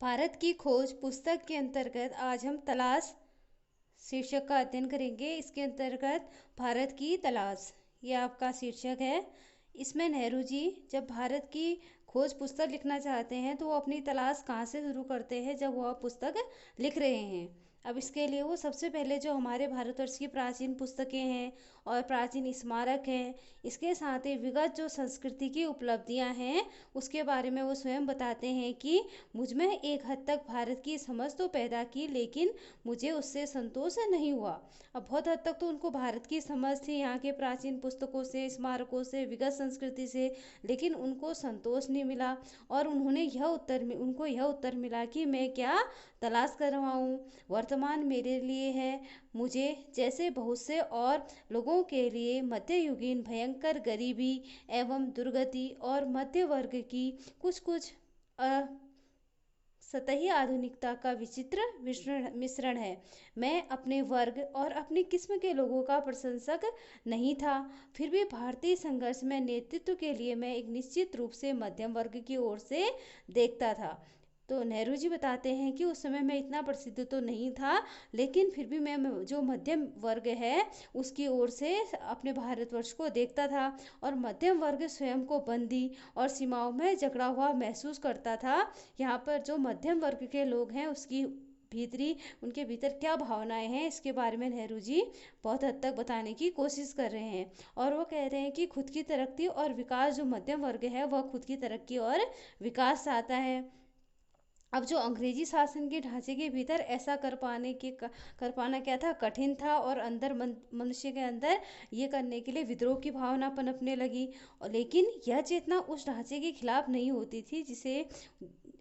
भारत की खोज पुस्तक के अंतर्गत आज हम तलाश शीर्षक का अध्ययन करेंगे। इसके अंतर्गत भारत की तलाश, ये आपका शीर्षक है। इसमें नेहरू जी जब भारत की खोज पुस्तक लिखना चाहते हैं तो वो अपनी तलाश कहाँ से शुरू करते हैं, जब वह पुस्तक लिख रहे हैं। अब इसके लिए वो सबसे पहले जो हमारे भारतवर्ष की प्राचीन पुस्तकें हैं और प्राचीन स्मारक हैं, इसके साथ ही विगत जो संस्कृति की उपलब्धियां हैं उसके बारे में वो स्वयं बताते हैं कि मुझ में एक हद तक भारत की समझ तो पैदा की, लेकिन मुझे उससे संतोष नहीं हुआ। अब बहुत हद तक तो उनको भारत की समझ थी, यहाँ के प्राचीन पुस्तकों से, स्मारकों से, विगत संस्कृति से, लेकिन उनको संतोष नहीं मिला। और उनको यह उत्तर मिला कि मैं क्या तलाश कर रहा हूँ, वर्तमान मेरे लिए है। मुझे जैसे बहुत से और लोगों के लिए मध्ययुगीन भयंकर गरीबी एवं दुर्गति और मध्य वर्ग की कुछ कुछ सतही आधुनिकता का विचित्र मिश्रण है। मैं अपने वर्ग और अपनी किस्म के लोगों का प्रशंसक नहीं था, फिर भी भारतीय संघर्ष में नेतृत्व के लिए मैं एक निश्चित रूप से मध्यम वर्ग की ओर से देखता था। तो नेहरू जी बताते हैं कि उस समय मैं इतना प्रसिद्ध तो नहीं था, लेकिन फिर भी मैं जो मध्यम वर्ग है उसकी ओर से अपने भारतवर्ष को देखता था और मध्यम वर्ग स्वयं को बंदी और सीमाओं में जकड़ा हुआ महसूस करता था। यहाँ पर जो मध्यम वर्ग के लोग हैं उसकी उनके भीतर क्या भावनाएं हैं, इसके बारे में नेहरू जी बहुत हद तक बताने की कोशिश कर रहे हैं। और वो कह रहे हैं कि खुद की तरक्की और विकास, जो मध्यम वर्ग है वह खुद की तरक्की और विकास चाहता है। अब जो अंग्रेजी शासन के ढांचे के भीतर ऐसा कर पाना क्या था, कठिन था। और अंदर मनुष्य के अंदर ये करने के लिए विद्रोह की भावना पनपने लगी। और लेकिन यह चेतना उस ढांचे के खिलाफ नहीं होती थी जिसे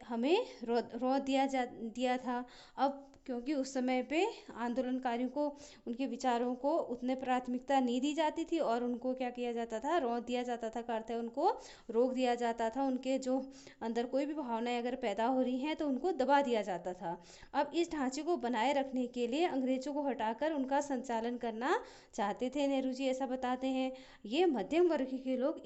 हमें दिया था। अब क्योंकि उस समय पे आंदोलनकारियों को, उनके विचारों को उतने प्राथमिकता नहीं दी जाती थी और उनको क्या किया जाता था, रौंद दिया जाता था, करते उनको रोक दिया जाता था। उनके जो अंदर कोई भी भावनाएं अगर पैदा हो रही हैं तो उनको दबा दिया जाता था। अब इस ढांचे को बनाए रखने के लिए अंग्रेजों को हटाकर उनका संचालन करना चाहते थे, नेहरू जी ऐसा बताते हैं। ये मध्यम वर्ग के लोग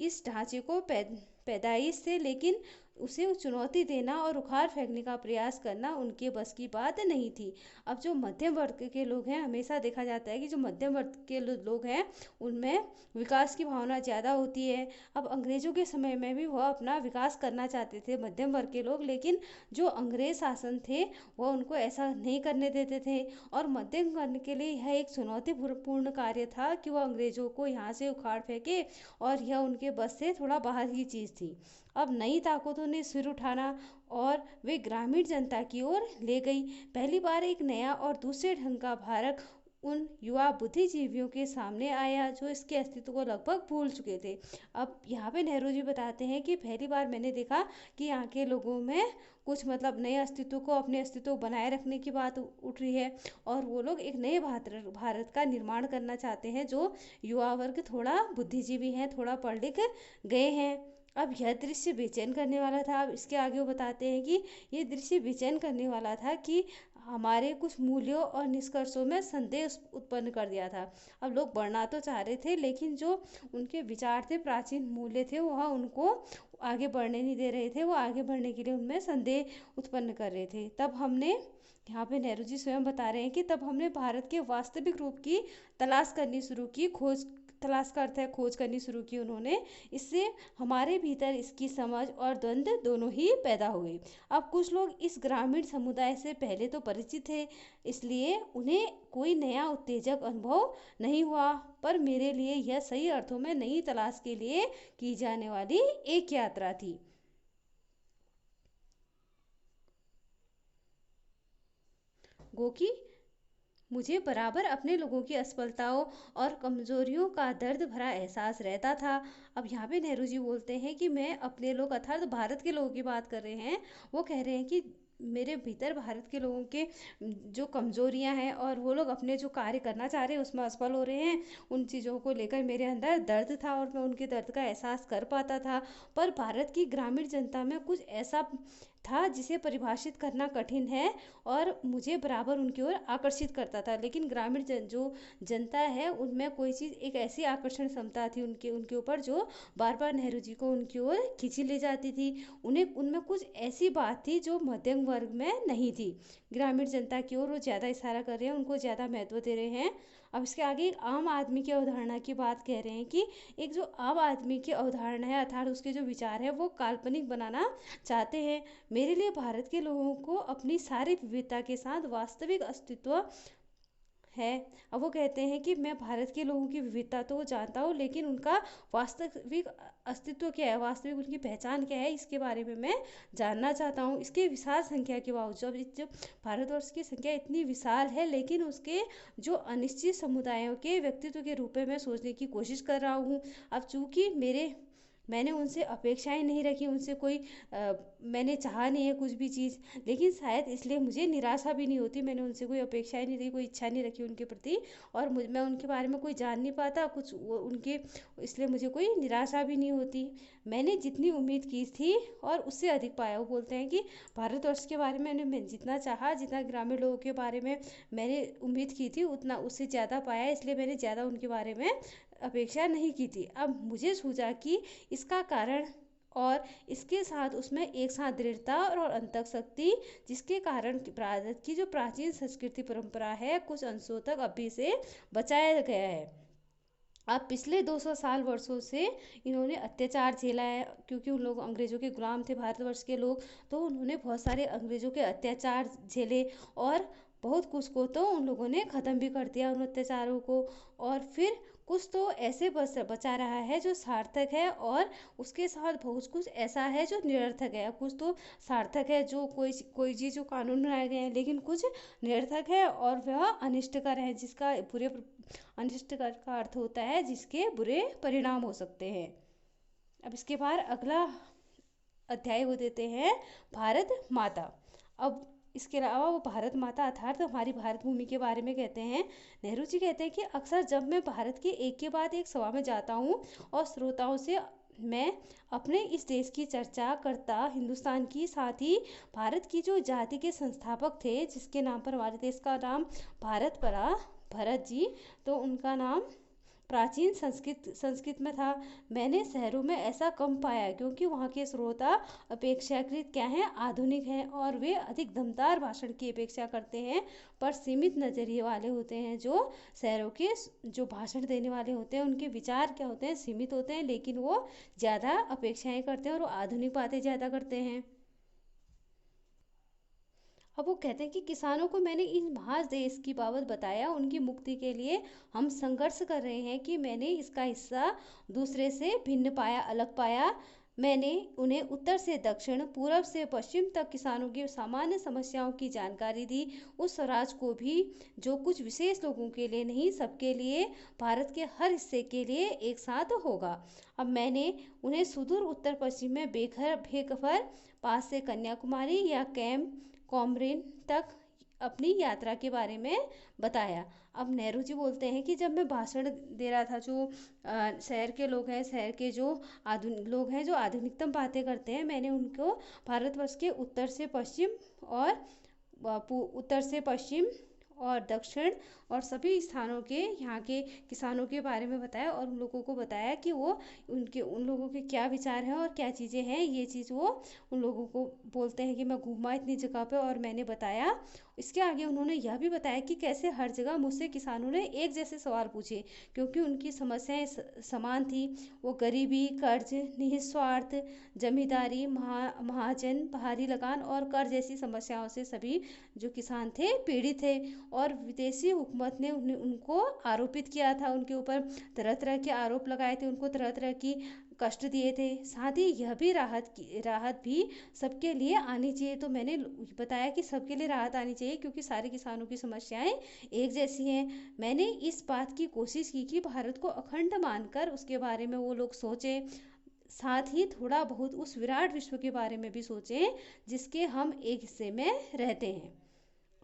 इस ढांचे को पैदाइश से, लेकिन उसे चुनौती देना और उखाड़ फेंकने का प्रयास करना उनके बस की बात नहीं थी। अब जो मध्यम वर्ग के लोग हैं, हमेशा देखा जाता है कि जो मध्यम वर्ग के लोग हैं उनमें विकास की भावना ज़्यादा होती है। अब अंग्रेजों के समय में भी वह अपना विकास करना चाहते थे मध्यम वर्ग के लोग, लेकिन जो अंग्रेज शासन थे वह उनको ऐसा नहीं करने देते थे। और मध्यम वर्ग के लिए यह एक चुनौतीपूर्ण कार्य था कि वह अंग्रेजों को यहाँ से उखाड़ फेंके, और यह उनके बस से थोड़ा बाहर की चीज़ थी। अब नई ताकतों ने सिर उठाना और वे ग्रामीण जनता की ओर ले गई। पहली बार एक नया और दूसरे ढंग का भारत उन युवा बुद्धिजीवियों के सामने आया जो इसके अस्तित्व को लगभग भूल चुके थे। अब यहाँ पे नेहरू जी बताते हैं कि पहली बार मैंने देखा कि यहाँ के लोगों में कुछ मतलब नए अस्तित्व को, अपने अस्तित्व को बनाए रखने की बात उठ रही है, और वो लोग एक नए भारत का निर्माण करना चाहते हैं, जो युवा वर्ग थोड़ा बुद्धिजीवी हैं, थोड़ा पढ़ लिख गए हैं। अब यह दृश्य बेचैन करने वाला था। अब इसके आगे वो बताते हैं कि ये दृश्य बेचैन करने वाला था कि हमारे कुछ मूल्यों और निष्कर्षों में संदेह उत्पन्न कर दिया था। अब लोग बढ़ना तो चाह रहे थे, लेकिन जो उनके विचार थे, प्राचीन मूल्य थे, वह उनको आगे बढ़ने नहीं दे रहे थे। वो आगे बढ़ने के लिए उनमें संदेह उत्पन्न कर रहे थे। तब हमने, यहाँ पे नेहरू जी स्वयं बता रहे हैं कि तब हमने भारत के वास्तविक रूप की तलाश करनी शुरू की। तलाश का अर्थ है खोज करनी शुरू की उन्होंने। इससे हमारे भीतर इसकी समझ और द्वंद्व दोनों ही पैदा हुए। अब कुछ लोग इस ग्रामीण समुदाय से पहले तो परिचित थे, इसलिए उन्हें कोई नया उत्तेजक अनुभव नहीं हुआ, पर मेरे लिए यह सही अर्थों में नई तलाश के लिए की जाने वाली एक यात्रा थी। गोकी मुझे बराबर अपने लोगों की असफलताओं और कमजोरियों का दर्द भरा एहसास रहता था। अब यहाँ पे नेहरू जी बोलते हैं कि मैं अपने लोग अर्थात भारत के लोगों की बात कर रहे हैं। वो कह रहे हैं कि मेरे भीतर भारत के लोगों के जो कमजोरियां हैं और वो लोग अपने जो कार्य करना चाह रहे हैं उसमें असफल हो रहे हैं, उन चीज़ों को लेकर मेरे अंदर दर्द था और मैं उनके दर्द का एहसास कर पाता था। पर भारत की ग्रामीण जनता में कुछ ऐसा था जिसे परिभाषित करना कठिन है और मुझे बराबर उनकी ओर आकर्षित करता था। लेकिन ग्रामीण जो जनता है उनमें कोई चीज़ एक ऐसी आकर्षण क्षमता थी उनके उनके ऊपर जो बार बार नेहरू जी को उनकी ओर खींची ले जाती थी। उन्हें उनमें कुछ ऐसी बात थी जो मध्यम वर्ग में नहीं थी। ग्रामीण जनता की ओर वो ज़्यादा इशारा कर रहे हैं, उनको ज़्यादा महत्व दे रहे हैं। अब इसके आगे एक आम आदमी की अवधारणा की बात कह रहे हैं कि एक जो आम आदमी की अवधारणा है अर्थात उसके जो विचार है वो काल्पनिक बनाना चाहते हैं। मेरे लिए भारत के लोगों को अपनी सारी विविधता के साथ वास्तविक अस्तित्व है। अब वो कहते हैं कि मैं भारत के लोगों की विविधता तो जानता हूँ, लेकिन उनका वास्तविक अस्तित्व क्या है, वास्तविक उनकी पहचान क्या है, इसके बारे में मैं जानना चाहता हूँ। इसके विशाल संख्या के बावजूद जब भारतवर्ष की संख्या इतनी विशाल है लेकिन उसके जो अनिश्चित समुदायों के व्यक्तित्व के रूप में मैं सोचने की कोशिश कर रहा हूँ। अब चूँकि मैंने उनसे अपेक्षाएं नहीं रखी, उनसे कोई मैंने चाहा नहीं है कुछ भी चीज़, लेकिन शायद इसलिए मुझे निराशा भी नहीं होती। मैंने उनसे कोई अपेक्षाएं नहीं रखी, कोई इच्छा नहीं रखी उनके प्रति, और मैं उनके बारे में कोई जान नहीं पाता कुछ उनके, इसलिए मुझे कोई निराशा भी नहीं होती। मैंने जितनी उम्मीद की थी और उससे अधिक पाया। वो बोलते हैं कि भारतवर्ष के बारे में मैं जितना चाहा, जितना ग्रामीण लोगों के बारे में मैंने उम्मीद की थी उतना उससे ज़्यादा पाया, इसलिए मैंने ज़्यादा उनके बारे में अपेक्षा नहीं की थी। अब मुझे सूझा कि इसका कारण और इसके साथ उसमें एक साथ दृढ़ता और अंतक शक्ति, जिसके कारण भारत की जो प्राचीन संस्कृति परंपरा है कुछ अंशों तक अभी से बचाया गया है। अब पिछले 200 साल वर्षों से इन्होंने अत्याचार झेला है, क्योंकि उन लोग अंग्रेज़ों के गुलाम थे भारतवर्ष के लोग, तो उन्होंने बहुत सारे अंग्रेज़ों के अत्याचार झेले और बहुत कुछ को तो उन लोगों ने ख़त्म भी कर दिया उन अत्याचारों को। और फिर कुछ तो ऐसे बचा रहा है जो सार्थक है, और उसके साथ बहुत कुछ ऐसा है जो निरर्थक है। कुछ तो सार्थक है, जो कोई चीज़ जो कानून बनाए गए हैं, लेकिन कुछ निरर्थक है और वह अनिष्टकर है, जिसका अनिष्टकर का अर्थ होता है जिसके बुरे परिणाम हो सकते हैं। अब इसके बाद अगला अध्याय वो देते हैं भारत माता। अब इसके अलावा वो भारत माता अर्थात हमारी भारत भूमि के बारे में कहते हैं। नेहरू जी कहते हैं कि अक्सर जब मैं भारत के एक के बाद एक सभा में जाता हूँ और श्रोताओं से मैं अपने इस देश की चर्चा करता, हिंदुस्तान की साथ ही भारत की जो जाति के संस्थापक थे, जिसके नाम पर हमारे देश का नाम भारत पड़ा, भरत जी, तो उनका नाम प्राचीन संस्कृत में था। मैंने शहरों में ऐसा कम पाया, क्योंकि वहाँ के श्रोता अपेक्षाकृत क्या हैं, आधुनिक हैं, और वे अधिक दमदार भाषण की अपेक्षा करते हैं, पर सीमित नज़रिए वाले होते हैं। जो शहरों के जो भाषण देने वाले होते हैं उनके विचार क्या होते हैं, सीमित होते हैं, लेकिन वो ज़्यादा अपेक्षाएं करते हैं और वो आधुनिक बातें ज़्यादा करते हैं। अब वो कहते हैं कि किसानों को मैंने इन महादेश की बाबत बताया, उनकी मुक्ति के लिए हम संघर्ष कर रहे हैं कि मैंने इसका हिस्सा दूसरे से भिन्न पाया, अलग पाया। मैंने उन्हें उत्तर से दक्षिण, पूर्व से पश्चिम तक किसानों की सामान्य समस्याओं की जानकारी दी। उस स्वराज को भी जो कुछ विशेष लोगों के लिए नहीं, सबके लिए, भारत के हर हिस्से के लिए एक साथ होगा। अब मैंने उन्हें सुदूर उत्तर पश्चिम में बेखबर पास से कन्याकुमारी या कॉमरिन तक अपनी यात्रा के बारे में बताया। अब नेहरू जी बोलते हैं कि जब मैं भाषण दे रहा था, जो शहर के लोग हैं, शहर के जो आधुनिक लोग हैं जो आधुनिकतम बातें करते हैं, मैंने उनको भारतवर्ष के उत्तर से पश्चिम और दक्षिण और सभी स्थानों के यहाँ के किसानों के बारे में बताया, और उन लोगों को बताया कि वो उन लोगों के क्या विचार हैं और क्या चीज़ें हैं। ये चीज़ वो उन लोगों को बोलते हैं कि मैं घूमा इतनी जगह पे और मैंने बताया। इसके आगे उन्होंने यह भी बताया कि कैसे हर जगह मुझसे किसानों ने एक जैसे सवाल पूछे, क्योंकि उनकी समस्याएं समान थी। वो गरीबी, कर्ज, निस्वार्थ जमींदारी, महाजन, भारी लगान और कर जैसी समस्याओं से सभी जो किसान थे पीड़ित थे, और विदेशी हुकूमत ने उनको आरोपित किया था, उनके ऊपर तरह तरह के आरोप लगाए थे, उनको तरह तरह की कष्ट दिए थे। साथ ही यह भी राहत भी सबके लिए आनी चाहिए। तो मैंने बताया कि सबके लिए राहत आनी चाहिए, क्योंकि सारे किसानों की समस्याएं एक जैसी हैं। मैंने इस बात की कोशिश की कि भारत को अखंड मानकर उसके बारे में वो लोग सोचें, साथ ही थोड़ा बहुत उस विराट विश्व के बारे में भी सोचें जिसके हम एक हिस्से में रहते हैं।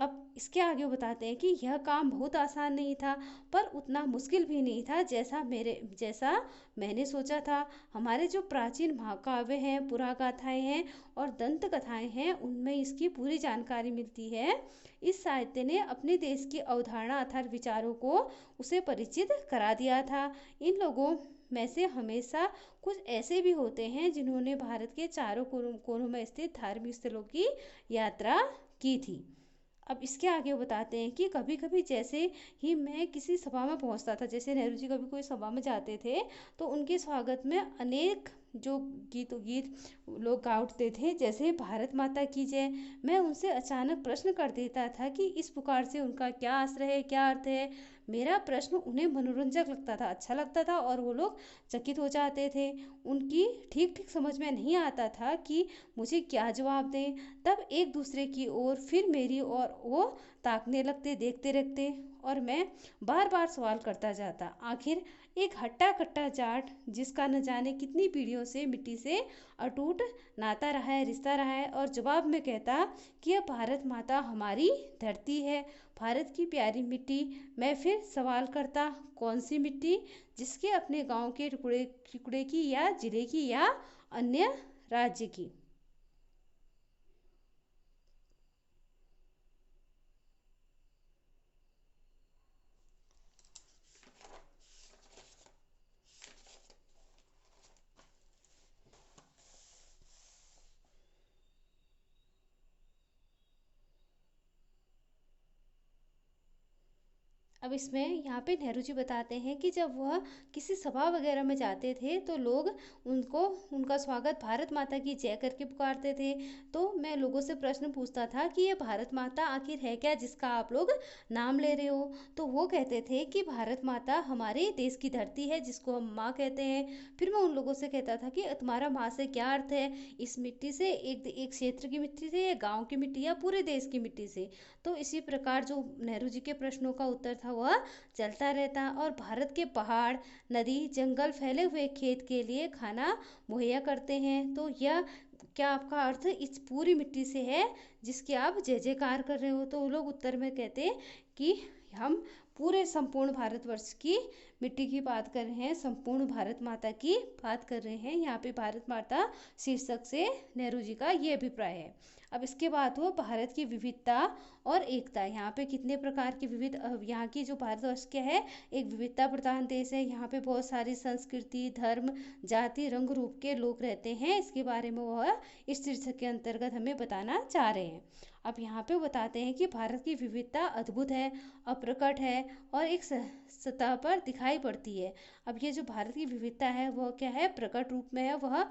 अब इसके आगे वो बताते हैं कि यह काम बहुत आसान नहीं था, पर उतना मुश्किल भी नहीं था जैसा मैंने सोचा था। हमारे जो प्राचीन महाकाव्य हैं, पुरागाथाएं हैं और दंत कथाएं हैं, उनमें इसकी पूरी जानकारी मिलती है। इस साहित्य ने अपने देश की अवधारणा अर्थात विचारों को उसे परिचित करा दिया था। इन लोगों में से हमेशा कुछ ऐसे भी होते हैं जिन्होंने भारत के चारों कोनों में स्थित धार्मिक स्थलों की यात्रा की थी। अब इसके आगे वो बताते हैं कि कभी कभी जैसे ही मैं किसी सभा में पहुंचता था, जैसे नेहरू जी कभी कोई सभा में जाते थे, तो उनके स्वागत में अनेक जो गीत लोग गा उठते थे, जैसे भारत माता की जय। मैं उनसे अचानक प्रश्न कर देता था कि इस पुकार से उनका क्या आश्रय है, क्या अर्थ है। मेरा प्रश्न उन्हें मनोरंजक लगता था, अच्छा लगता था, और वो लोग चकित हो जाते थे। उनकी ठीक ठीक समझ में नहीं आता था कि मुझे क्या जवाब दें। तब एक दूसरे की ओर, फिर मेरी ओर वो ताकने लगते, देखते रखते, और मैं बार बार सवाल करता जाता। आखिर एक हट्टा कट्टा जाट, जिसका न जाने कितनी पीढ़ियों से मिट्टी से अटूट नाता रहा है, रिश्ता रहा है, और जवाब में कहता कि यह भारत माता हमारी धरती है, भारत की प्यारी मिट्टी। मैं फिर सवाल करता, कौन सी मिट्टी? जिसके अपने गांव के टुकड़े टुकड़े की, या जिले की, या अन्य राज्य की। अब इसमें यहाँ पे नेहरू जी बताते हैं कि जब वह किसी सभा वगैरह में जाते थे, तो लोग उनको उनका स्वागत भारत माता की जय करके पुकारते थे। तो मैं लोगों से प्रश्न पूछता था कि ये भारत माता आखिर है क्या, जिसका आप लोग नाम ले रहे हो? तो वो कहते थे कि भारत माता हमारे देश की धरती है, जिसको हम माँ कहते हैं। फिर मैं उन लोगों से कहता था कि तुम्हारा माँ से क्या अर्थ है? इस मिट्टी से, एक एक क्षेत्र की मिट्टी से, या गाँव की मिट्टी, या पूरे देश की मिट्टी से? तो इसी प्रकार जो नेहरू जी के प्रश्नों का उत्तर था वह चलता रहता। और भारत के पहाड़, नदी, जंगल, फैले हुए खेत के लिए खाना मुहैया करते हैं। तो यह क्या आपका अर्थ इस पूरी मिट्टी से है, जिसकी आप जय जयकार कर रहे हो? तो वो लोग उत्तर में कहते कि हम पूरे संपूर्ण भारतवर्ष की मिट्टी की बात कर रहे हैं, संपूर्ण भारत माता की बात कर रहे हैं। यहाँ पे भारत माता शीर्षक से नेहरू जी का ये अभिप्राय है। अब इसके बाद हो भारत की विविधता और एकता। यहाँ पे कितने प्रकार की यहाँ की जो भारतवर्ष क्या है, एक विविधता प्रधान देश है। यहाँ पे बहुत सारी संस्कृति, धर्म, जाति, रंग रूप के लोग रहते हैं। इसके बारे में वह इस शीर्षक के अंतर्गत हमें बताना चाह रहे हैं। अब यहाँ पे बताते हैं कि भारत की विविधता अद्भुत है, अप्रकट है, और एक सतह पर दिखाई पड़ती है। अब ये जो भारत की विविधता है वह क्या है, प्रकट रूप में है। वह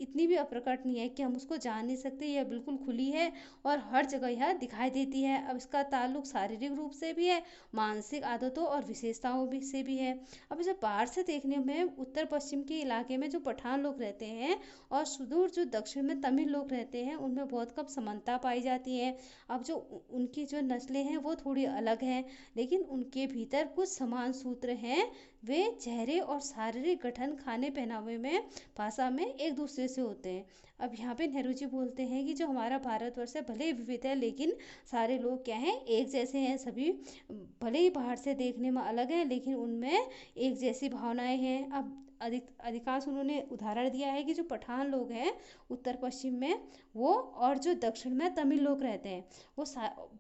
इतनी भी अप्रकट नहीं है कि हम उसको जान नहीं सकते। यह बिल्कुल खुली है और हर जगह यह दिखाई देती है। अब इसका ताल्लुक शारीरिक रूप से भी है, मानसिक आदतों और विशेषताओं भी से भी है। अब इसे बाहर से देखने में उत्तर पश्चिम के इलाके में जो पठान लोग रहते हैं और सुदूर जो दक्षिण में तमिल लोग रहते हैं, उनमें बहुत कम समानता पाई जाती है। अब जो उनकी जो नस्लें हैं वो थोड़ी अलग हैं, लेकिन उनके भीतर कुछ समान सूत्र हैं। वे चेहरे और शारीरिक गठन, खाने पहनावे में, भाषा में एक दूसरे से होते हैं। अब यहाँ पे नेहरू जी बोलते हैं कि जो हमारा भारतवर्ष है भले ही विविध है, लेकिन सारे लोग क्या हैं, एक जैसे हैं। सभी भले ही बाहर से देखने में अलग हैं, लेकिन उनमें एक जैसी भावनाएं हैं। अब अधिकांश उन्होंने उदाहरण दिया है कि जो पठान लोग हैं उत्तर पश्चिम में, वो और जो दक्षिण में तमिल लोग रहते हैं, वो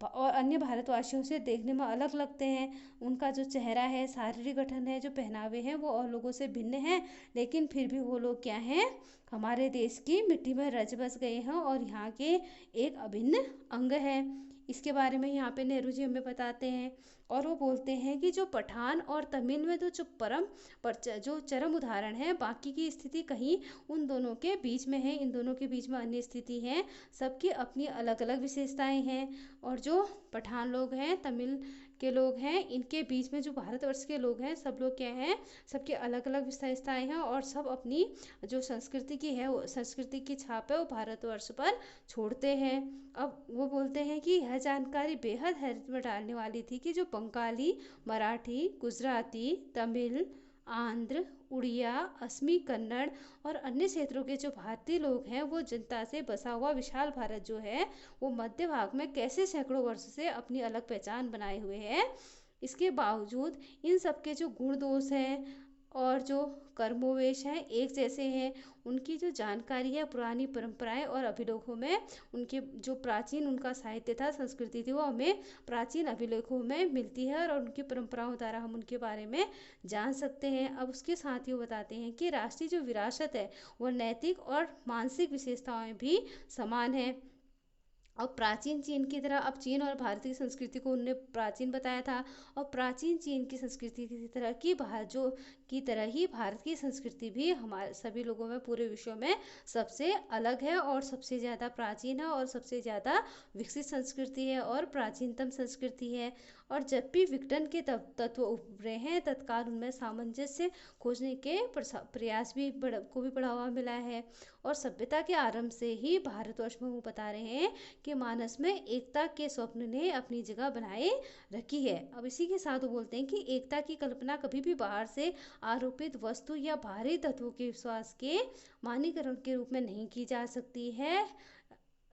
और अन्य भारतवासियों से देखने में अलग लगते हैं। उनका जो चेहरा है, शारीरिक गठन है, जो पहनावे हैं, वो और लोगों से भिन्न हैं, लेकिन फिर भी वो लोग क्या हैं, हमारे देश की मिट्टी में रच बस गए हैं और यहाँ के एक अभिन्न अंग है। इसके बारे में यहाँ पे नेहरू जी हमें बताते हैं। और वो बोलते हैं कि जो पठान और तमिल में तो जो चरम उदाहरण है, बाकी की स्थिति कहीं उन दोनों के बीच में है। इन दोनों के बीच में अन्य स्थिति है। सबकी अपनी अलग अलग विशेषताएं हैं। और जो पठान लोग हैं, तमिल के लोग हैं, इनके बीच में जो भारतवर्ष के लोग हैं, सब लोग क्या हैं, सबके अलग अलग विशेषताएं हैं, और सब अपनी जो संस्कृति की है, वो संस्कृति की छाप है, वो भारतवर्ष पर छोड़ते हैं। अब वो बोलते हैं कि यह जानकारी बेहद हैरत में डालने वाली थी कि जो बंगाली, मराठी, गुजराती, तमिल, आंध्र, उड़िया, असमी, कन्नड़ और अन्य क्षेत्रों के जो भारतीय लोग हैं वो जनता से बसा हुआ विशाल भारत जो है वो मध्य भाग में कैसे सैकड़ों वर्ष से अपनी अलग पहचान बनाए हुए है। इसके बावजूद इन सब के जो गुण दोष हैं और जो कर्मोवेश हैं एक जैसे हैं। उनकी जो जानकारी है पुरानी परंपराएं और अभिलेखों में, उनके जो प्राचीन उनका साहित्य था, संस्कृति थी, वो हमें प्राचीन अभिलेखों में मिलती है और उनकी परंपराओं द्वारा हम उनके बारे में जान सकते हैं। अब उसके साथ ही वो बताते हैं कि राष्ट्रीय जो विरासत है वो नैतिक और मानसिक विशेषताएं भी समान है। और प्राचीन चीन की तरह अब चीन और भारतीय संस्कृति को उनने प्राचीन बताया था, और प्राचीन चीन की संस्कृति की तरह की भारत जो की तरह ही भारत की संस्कृति भी हमारे सभी लोगों में पूरे विश्व में सबसे अलग है और सबसे ज़्यादा प्राचीन है और सबसे ज़्यादा विकसित संस्कृति है और प्राचीनतम संस्कृति है। और जब भी विघटन के तत्व उभरे हैं तत्काल उनमें सामंजस्य खोजने के प्रयास भी को भी बढ़ावा मिला है। और सभ्यता के आरंभ से ही भारतवर्ष में वो बता रहे हैं कि मानस में एकता के स्वप्न ने अपनी जगह बनाए रखी है। अब इसी के साथ वो बोलते हैं कि एकता की कल्पना कभी भी बाहर से आरोपित वस्तु या बाहरी तत्वों के विश्वास के मानीकरण के रूप में नहीं की जा सकती है।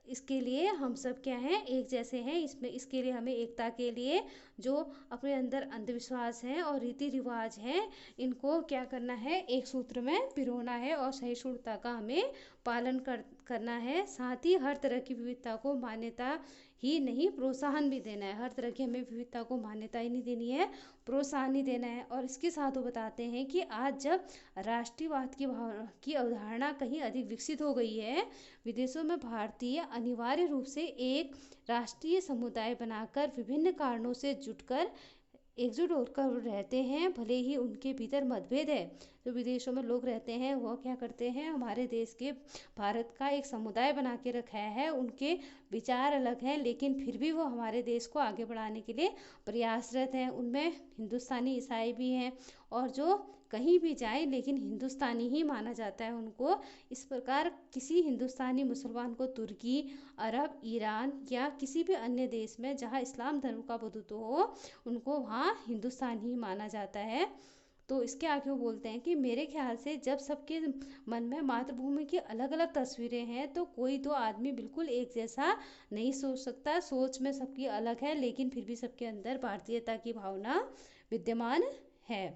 इसके लिए हम सब क्या हैं, एक जैसे हैं। इसमें इसके लिए हमें एकता के लिए जो अपने अंदर अंधविश्वास हैं और रीति रिवाज हैं इनको क्या करना है, एक सूत्र में पिरोना है और सहिष्णुता का हमें पालन करना है। साथ ही हर तरह की विविधता को मान्यता ही नहीं प्रोत्साहन भी देना है। हर तरह की हमें विविधता को मान्यता ही नहीं देनी है, प्रोत्साहन ही देना है। और इसके साथ वो बताते हैं कि आज जब राष्ट्रीयवाद की अवधारणा कहीं अधिक विकसित हो गई है, विदेशों में भारतीय अनिवार्य रूप से एक राष्ट्रीय समुदाय बनाकर विभिन्न कारणों से जुटकर एकजुट होकर रहते हैं, भले ही उनके भीतर मतभेद है। जो विदेशों में लोग रहते हैं वह क्या करते हैं, हमारे देश के भारत का एक समुदाय बना के रखा है। उनके विचार अलग हैं लेकिन फिर भी वो हमारे देश को आगे बढ़ाने के लिए प्रयासरत हैं। उनमें हिंदुस्तानी ईसाई भी हैं और जो कहीं भी जाए लेकिन हिंदुस्तानी ही माना जाता है उनको। इस प्रकार किसी हिंदुस्तानी मुसलमान को तुर्की, अरब, ईरान या किसी भी अन्य देश में जहाँ इस्लाम धर्म का प्रभुत्व हो उनको वहाँ हिंदुस्तान ही माना जाता है। तो इसके आगे वो बोलते हैं कि मेरे ख्याल से जब सबके मन में मातृभूमि की अलग अलग तस्वीरें हैं तो कोई दो आदमी बिल्कुल एक जैसा नहीं सोच सकता। सोच में सबकी अलग है लेकिन फिर भी सबके अंदर भारतीयता की भावना विद्यमान है।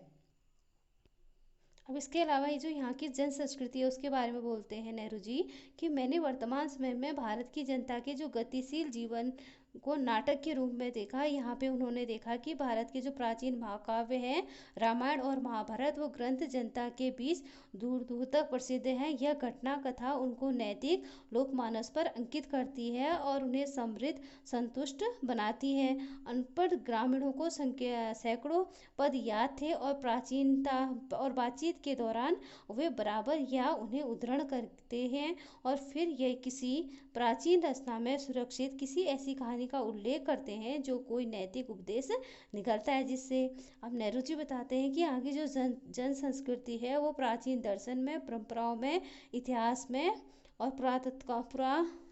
अब इसके अलावा ये जो यहाँ की जन संस्कृति है उसके बारे में बोलते हैं नेहरू जी कि मैंने वर्तमान समय में भारत की जनता के जो गतिशील जीवन को नाटक के रूप में देखा। यहाँ पे उन्होंने देखा कि भारत के जो प्राचीन महाकाव्य हैं रामायण और महाभारत, वो ग्रंथ जनता के बीच दूर दूर तक प्रसिद्ध हैं। यह घटना कथा उनको नैतिक लोकमानस पर अंकित करती है और उन्हें समृद्ध संतुष्ट बनाती है। अनपढ़ ग्रामीणों को सैकड़ों पद याद थे और प्राचीनता और बातचीत के दौरान वे बराबर या उन्हें उद्धरण करते हैं और फिर यह किसी प्राचीन रचना में सुरक्षित किसी ऐसी कहानी का उल्लेख करते हैं जो कोई नैतिक उपदेश निकलता है जिससे। अब नेहरू जी बताते हैं कि आगे जो जन संस्कृति है वो प्राचीन दर्शन में, परंपराओं में, इतिहास में और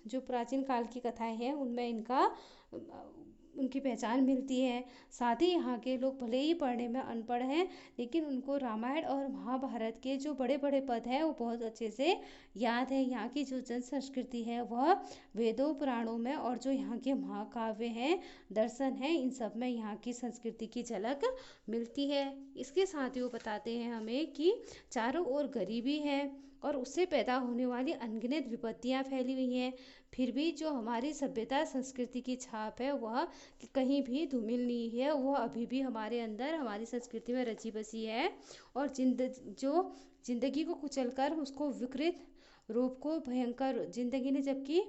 जो प्राचीन काल की कथाएं हैं उनमें उनकी पहचान मिलती है। साथ ही यहाँ के लोग भले ही पढ़ने में अनपढ़ हैं लेकिन उनको रामायण और महाभारत के जो बड़े बड़े पद हैं वो बहुत अच्छे से याद है। यहाँ की जो जन संस्कृति है वह वेदों पुराणों में और जो यहाँ के महाकाव्य हैं, दर्शन हैं, इन सब में यहाँ की संस्कृति की झलक मिलती है। इसके साथ ही वो बताते हैं हमें कि चारों ओर गरीबी है और उससे पैदा होने वाली अनगिनत विपत्तियाँ फैली हुई हैं, फिर भी जो हमारी सभ्यता संस्कृति की छाप है वह कहीं भी धूमिल नहीं है। वह अभी भी हमारे अंदर हमारी संस्कृति में रची बसी है और जो जिंदगी को कुचलकर उसको विकृत रूप को भयंकर जिंदगी ने जबकि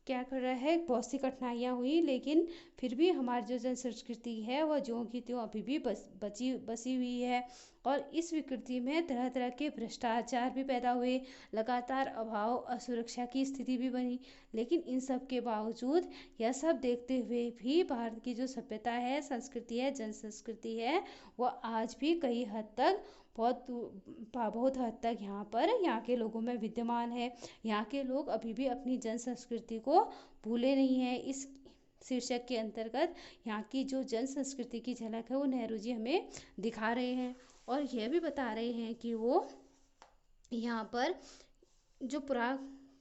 क्या कर रहा है, बहुत सी कठिनाइयाँ हुई लेकिन फिर भी हमारी जो जन संस्कृति है वह ज्यों की त्यों अभी भी बसी हुई है। और इस विकृति में तरह तरह के भ्रष्टाचार भी पैदा हुए, लगातार अभाव, असुरक्षा की स्थिति भी बनी। लेकिन इन सब के बावजूद यह सब देखते हुए भी भारत की जो सभ्यता है, संस्कृति है, जन संस्कृति है, वह आज भी कई हद तक बहुत हद तक यहाँ के लोगों में विद्यमान है। यहाँ के लोग अभी भी अपनी जन संस्कृति को भूले नहीं हैं। इस शीर्षक के अंतर्गत यहाँ की जो जन संस्कृति की झलक है वो नेहरू जी हमें दिखा रहे हैं। और यह भी बता रहे हैं कि वो यहाँ पर जो पुरा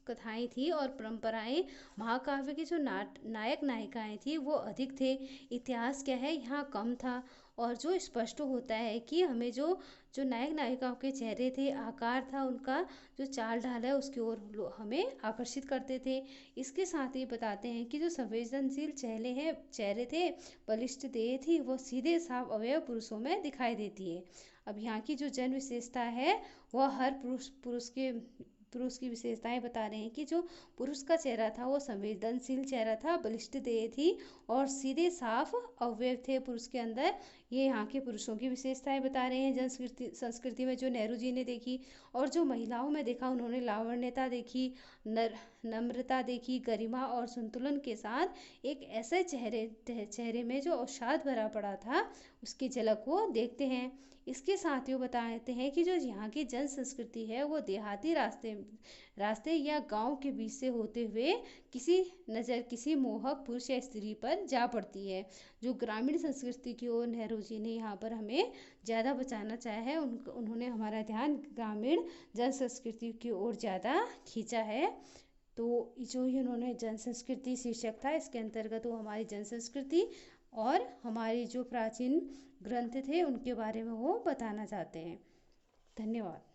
कथाएं थी और परंपराएं, महाकाव्य के जो नायक नायिकाएं थी वो अधिक थे, इतिहास क्या है यहाँ कम था। और जो स्पष्ट होता है कि हमें जो जो नायक नायिकाओं के चेहरे थे, आकार था उनका, जो चाल ढाल है उसकी ओर हमें आकर्षित करते थे। इसके साथ ही बताते हैं कि जो संवेदनशील चेहरे थे, बलिष्ठ देह थी, वो सीधे साफ अवयव पुरुषों में दिखाई देती है। अब यहाँ की जो जन विशेषता है वह हर पुरुष की विशेषताएं बता रहे हैं कि जो पुरुष का चेहरा था वो संवेदनशील चेहरा था, बलिष्ठ देह थी और सीधे साफ अवयव थे पुरुष के अंदर। ये यहाँ के पुरुषों की विशेषताएं बता रहे हैं। संस्कृति में जो नेहरू जी ने देखी और जो महिलाओं में देखा, उन्होंने लावण्यता देखी, नम्रता देखी, गरिमा और संतुलन के साथ एक ऐसे चेहरे में जो अवसाद भरा पड़ा था उसकी झलक को देखते हैं। इसके साथ ही वो बताते हैं कि जो यहाँ की जन संस्कृति है वो देहाती रास्ते या गांव के बीच से होते हुए किसी मोहक पुरुष या स्त्री पर जा पड़ती है। जो ग्रामीण संस्कृति की ओर नेहरू जी ने यहाँ पर हमें ज़्यादा बचाना चाहा है, उन्होंने हमारा ध्यान ग्रामीण जन संस्कृति की ओर ज़्यादा खींचा है। तो जो ही उन्होंने जन संस्कृति शीर्षक था, इसके अंतर्गत वो हमारी जन संस्कृति और हमारी जो प्राचीन ग्रंथ थे उनके बारे में वो बताना चाहते हैं। धन्यवाद।